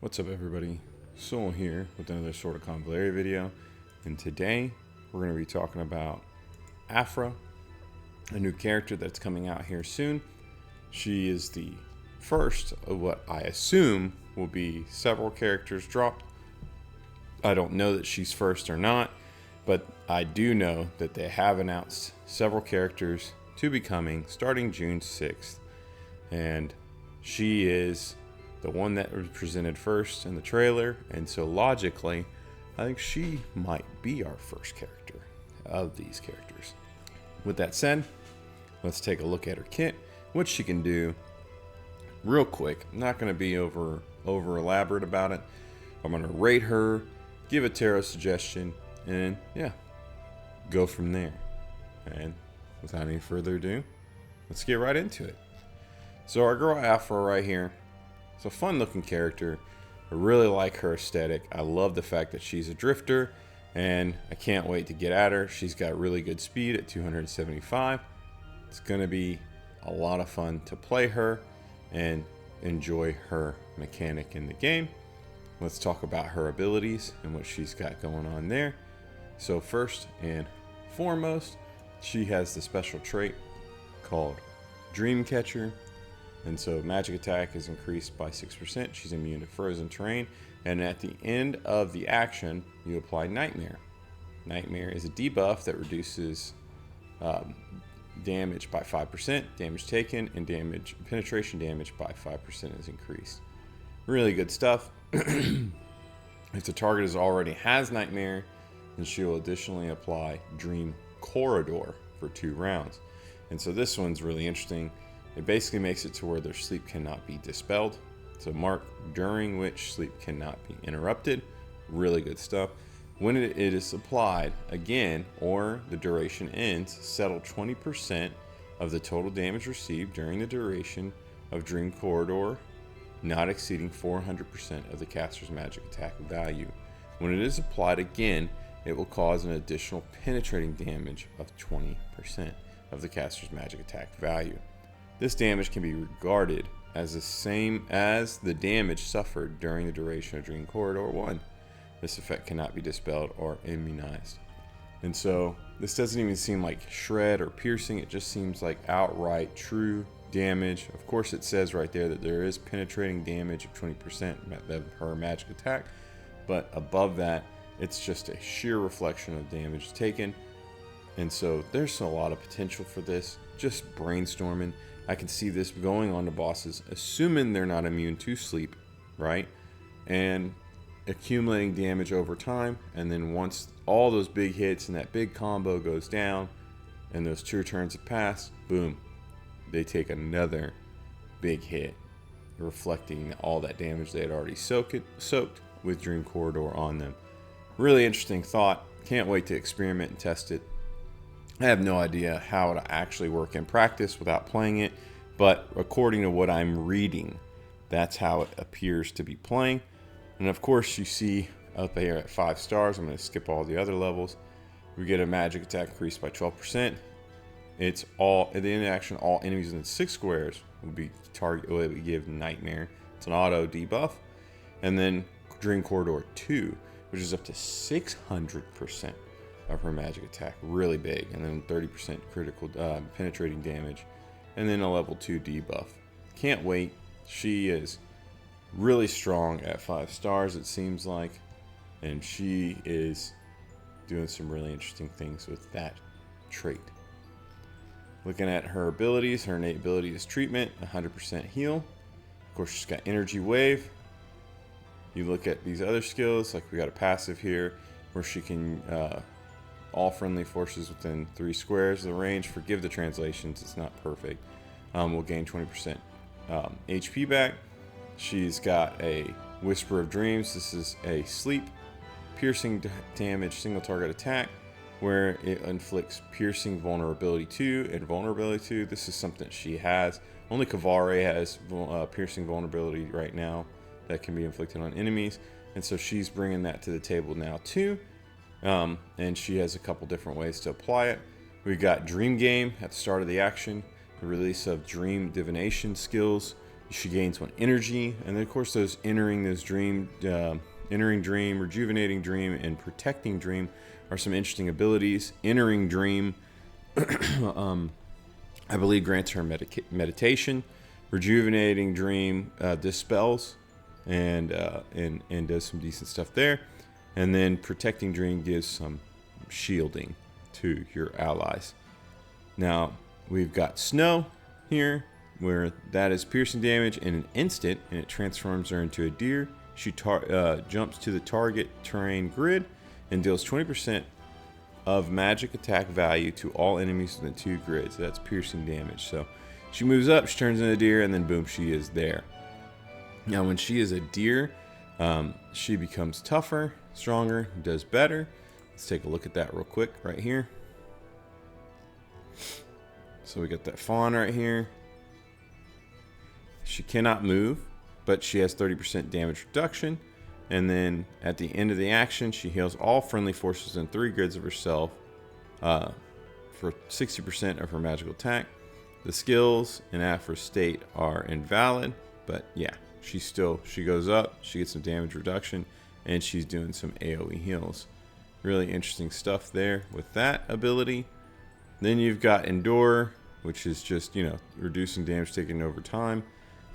What's up, everybody? Soul here with another sort of Convallaria video, and today we're going to be talking about Afra, a new character that's coming out here soon. She is the first of what I assume will be several characters dropped. I don't know that she's first or not, but I do know that they have announced several characters to be coming starting June 6th, and she is the one that was presented first in the trailer, and so logically, I think she might be our first character of these characters. With that said, let's take a look at her kit, what she can do real quick. I'm not going to be over elaborate about it. I'm going to rate her, give a tarot suggestion, and yeah, go from there. And without any further ado, let's get right into it. So our girl Afra right here, it's a fun looking character. I really like her aesthetic. I love the fact that she's a drifter, and I can't wait to get at her. She's got really good speed at 275. It's going to be a lot of fun to play her and enjoy her mechanic in the game. Let's talk about her abilities and what she's got going on there. So first and foremost, she has the special trait called Dreamcatcher. And so magic attack is increased by 6%. She's immune to frozen terrain. And at the end of the action, you apply Nightmare. Nightmare is a debuff that reduces damage by 5%, damage taken, and penetration damage by 5% is increased. Really good stuff. If the target already has Nightmare, then she will additionally apply Dream Corridor for 2 rounds. And so this one's really interesting. It basically makes it to where their sleep cannot be dispelled. So mark during which sleep cannot be interrupted. Really good stuff. When it is applied again, or the duration ends, settle 20% of the total damage received during the duration of Dream Corridor, not exceeding 400% of the caster's magic attack value. When it is applied again, it will cause an additional penetrating damage of 20% of the caster's magic attack value. This damage can be regarded as the same as the damage suffered during the duration of Dream Corridor 1. This effect cannot be dispelled or immunized. And so this doesn't even seem like shred or piercing. It just seems like outright true damage. Of course, it says right there that there is penetrating damage of 20% of her magic attack, but above that, it's just a sheer reflection of damage taken. And so there's a lot of potential for this. Just brainstorming. I can see this going on to bosses, assuming they're not immune to sleep, right? And accumulating damage over time. And then once all those big hits and that big combo goes down and those 2 turns have passed, boom, they take another big hit, reflecting all that damage they had already soaked with Dream Corridor on them. Really interesting thought. Can't wait to experiment and test it. I have no idea how it'll actually work in practice without playing it, but according to what I'm reading, that's how it appears to be playing. And of course, you see up here at 5 stars, I'm going to skip all the other levels. We get a magic attack increased by 12%. It's all at the end of action, all enemies within 6 squares will be target. Will give Nightmare. It's an auto debuff, and then Dream Corridor 2, which is up to 600% of her magic attack, really big, and then 30% critical penetrating damage, and then a level 2 debuff. Can't wait. She is really strong at 5 stars, it seems like, and she is doing some really interesting things with that trait. Looking at her abilities, her innate ability is treatment, 100% heal. Of course, she's got energy wave. You look at these other skills, like we got a passive here where she can all friendly forces within 3 squares of the range. Forgive the translations, it's not perfect. Will gain 20% HP back. She's got a Whisper of Dreams. This is a sleep piercing damage single target attack where it inflicts piercing vulnerability 2 and vulnerability 2. This is something she has. Only Convallaria has piercing vulnerability right now that can be inflicted on enemies, and so she's bringing that to the table now too. And she has a couple different ways to apply it. We got Dream Game at the start of the action, the release of Dream Divination skills. She gains 1 energy, and then of course those entering dream, rejuvenating dream, and protecting dream are some interesting abilities. Entering dream, I believe, grants her meditation. Rejuvenating dream dispels and does some decent stuff there, and then protecting dream gives some shielding to your allies. Now we've got snow here, where that is piercing damage in an instant, and it transforms her into a deer. She jumps to the target terrain grid and deals 20% of magic attack value to all enemies within 2 grids. That's piercing damage. So she moves up, she turns into a deer, and then boom, she is there. Now when she is a deer, she becomes tougher, stronger, does better. Let's take a look at that real quick right here. So we got that fawn right here. She cannot move, but she has 30% damage reduction. And then at the end of the action, she heals all friendly forces in 3 grids of herself for 60% of her magical attack. The skills in Afra's state are invalid, but yeah, she goes up, she gets some damage reduction, and she's doing some AoE heals. Really interesting stuff there with that ability. Then you've got Endure, which is just, reducing damage taken over time.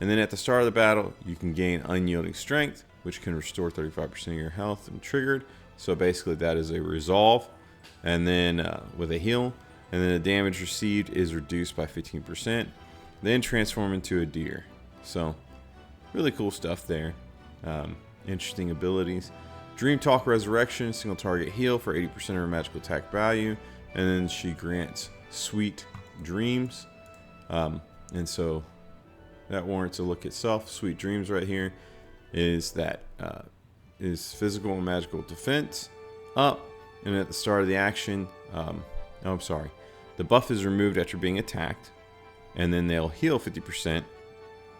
And then at the start of the battle, you can gain Unyielding Strength, which can restore 35% of your health and triggered. So basically that is a resolve. And then with a heal. And then the damage received is reduced by 15%. Then transform into a deer. So really cool stuff there. Interesting abilities. Dream Talk Resurrection, single target heal for 80% of her magical attack value. And then she grants Sweet Dreams. And so that warrants a look itself. Sweet Dreams right here is physical and magical defense up. And at the start of the action, the buff is removed after being attacked. And then they'll heal 50%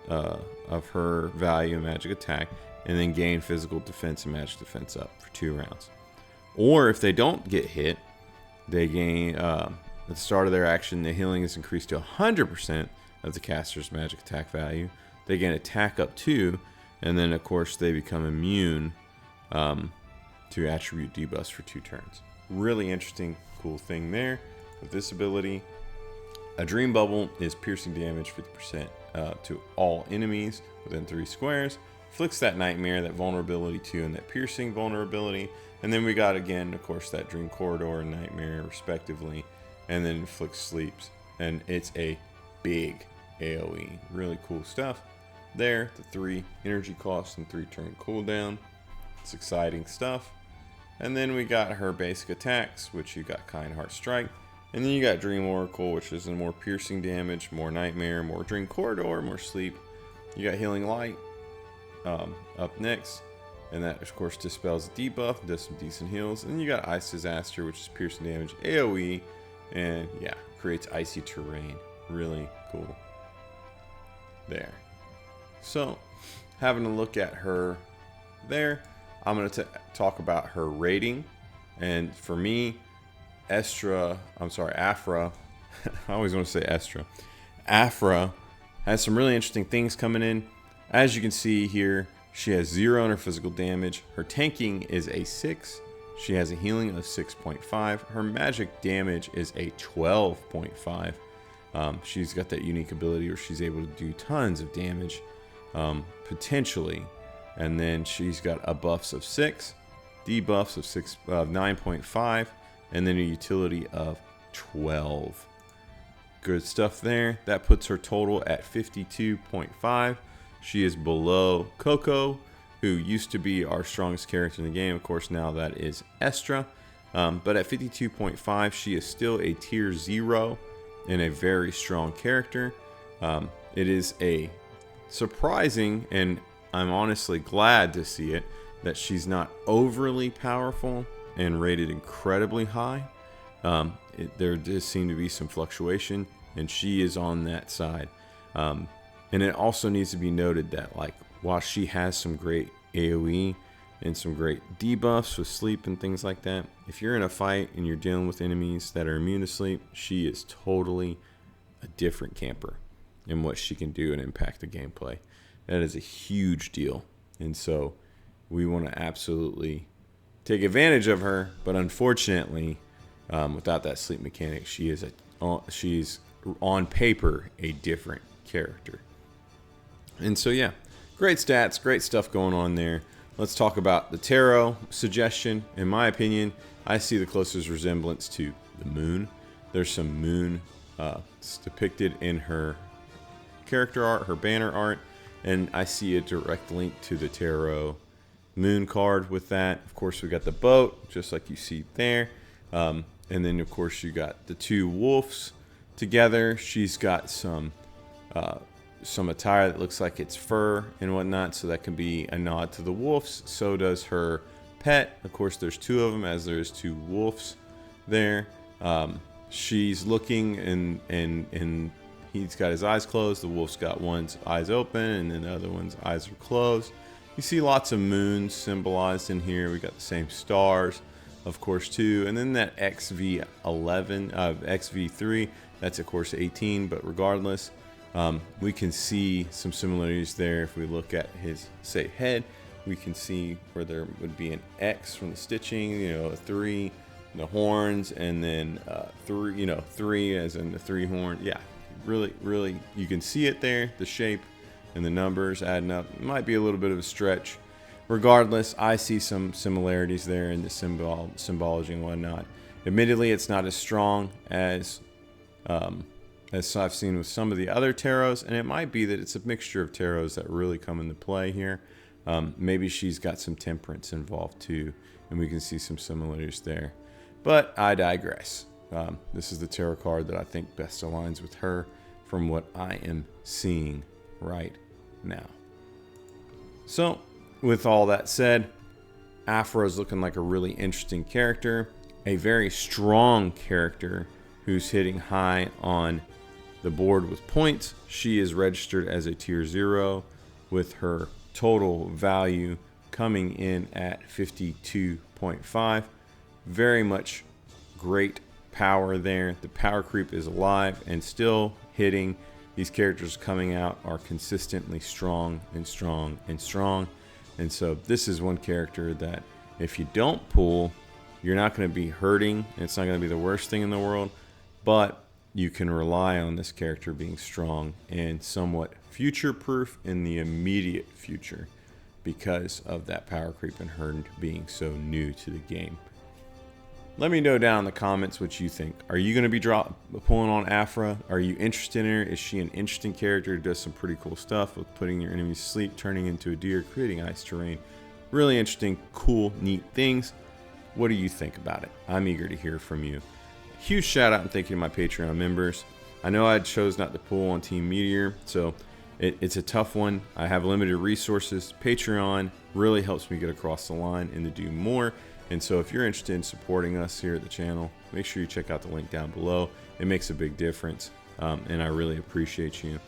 of her value and magic attack. And then gain physical defense and magic defense up for 2 rounds. Or if they don't get hit, they gain, at the start of their action, the healing is increased to 100% of the caster's magic attack value. They gain attack up 2, and then of course they become immune to attribute debuffs for 2 turns. Really interesting, cool thing there with this ability. A Dream Bubble is piercing damage 50% to all enemies within 3 squares. Flicks that nightmare, that vulnerability 2, and that piercing vulnerability. And then we got, again, of course, that Dream Corridor and Nightmare, respectively. And then inflicts sleeps. And it's a big AoE. Really cool stuff there. The 3 energy costs and 3 turn cooldown. It's exciting stuff. And then we got her basic attacks, which you got Kind Heart Strike. And then you got Dream Oracle, which is more piercing damage, more Nightmare, more Dream Corridor, more sleep. You got Healing Light up next. And that, of course, dispels the debuff, does some decent heals. And then you got Ice Disaster, which is piercing damage, AoE, and yeah, creates icy terrain. Really cool there. So, having a look at her there, I'm going to talk about her rating. And for me, Afra, I always want to say Estra. Afra has some really interesting things coming in. As you can see here, she has 0 on her physical damage. Her tanking is a 6. She has a healing of 6.5. Her magic damage is a 12.5. She's got that unique ability where she's able to do tons of damage, potentially. And then she's got a buffs of 6, debuffs of 9.5, and then a utility of 12. Good stuff there. That puts her total at 52.5. She is below Coco, who used to be our strongest character in the game. Of course, now that is Estra. But at 52.5, she is still a tier 0 and a very strong character. It is a surprising, and I'm honestly glad to see it, that she's not overly powerful and rated incredibly high. There does seem to be some fluctuation, and she is on that side. And it also needs to be noted that, like, while she has some great AoE and some great debuffs with sleep and things like that, if you're in a fight and you're dealing with enemies that are immune to sleep, she is totally a different camper. and what she can do and impact the gameplay. That is a huge deal. And so we want to absolutely take advantage of her. But unfortunately, without that sleep mechanic, she's on paper a different character. And so, yeah, great stats, great stuff going on there. Let's talk about the tarot suggestion. In my opinion, I see the closest resemblance to the moon. There's some moon depicted in her character art, her banner art, and I see a direct link to the tarot moon card with that. Of course, we got the boat, just like you see there. And then, of course, you got the two wolves together. She's got some attire that looks like it's fur and whatnot, so that can be a nod to the wolves. So does her pet. Of course, there's two of them, as there's two wolves there. She's looking, and he's got his eyes closed. The wolf's got one's eyes open, and then the other one's eyes are closed. You see lots of moons symbolized in here. We got the same stars, of course, too. And then that XV11, XV3, that's, of course, 18. But regardless, we can see some similarities there. If we look at his, say, head, we can see where there would be an X from the stitching, a 3, the horns, and then 3 as in the 3 horn. Yeah, really, you can see it there, the shape and the numbers adding up. It might be a little bit of a stretch. Regardless, I see some similarities there in the symbology and whatnot. Admittedly, it's not as strong as I've seen with some of the other tarots, and it might be that it's a mixture of tarots that really come into play here. Maybe she's got some temperance involved too, and we can see some similarities there. But I digress. This is the tarot card that I think best aligns with her from what I am seeing right now. So, with all that said, Afra is looking like a really interesting character, a very strong character who's hitting high on the board with points. She is registered as a tier 0 with her total value coming in at 52.5. Very much great power there. The power creep is alive and still hitting. These characters coming out are consistently strong and strong and strong. And so this is one character that if you don't pull, you're not going to be hurting. It's not going to be the worst thing in the world, but you can rely on this character being strong and somewhat future-proof in the immediate future because of that power creep and her being so new to the game. Let me know down in the comments what you think. Are you going to be pulling on Afra? Are you interested in her? Is she an interesting character who does some pretty cool stuff with putting your enemies to sleep, turning into a deer, creating ice terrain? Really interesting, cool, neat things. What do you think about it? I'm eager to hear from you. Huge shout out and thank you to my Patreon members. I know I chose not to pull on Team Meteor, so it's a tough one. I have limited resources. Patreon really helps me get across the line and to do more. And so if you're interested in supporting us here at the channel, make sure you check out the link down below. It makes a big difference, and I really appreciate you.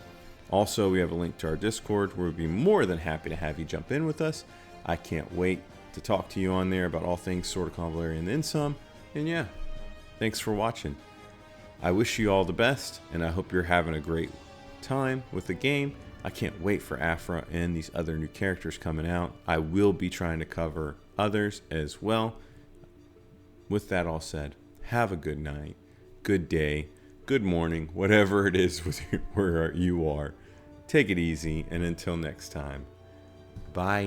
Also, we have a link to our Discord where we'd be more than happy to have you jump in with us. I can't wait to talk to you on there about all things Sword of Convallaria and then some. And yeah, thanks for watching. I wish you all the best, and I hope you're having a great time with the game. I can't wait for Afra and these other new characters coming out. I will be trying to cover others as well. With that all said, have a good night, good day, good morning, whatever it is with where you are. Take it easy, and until next time, bye.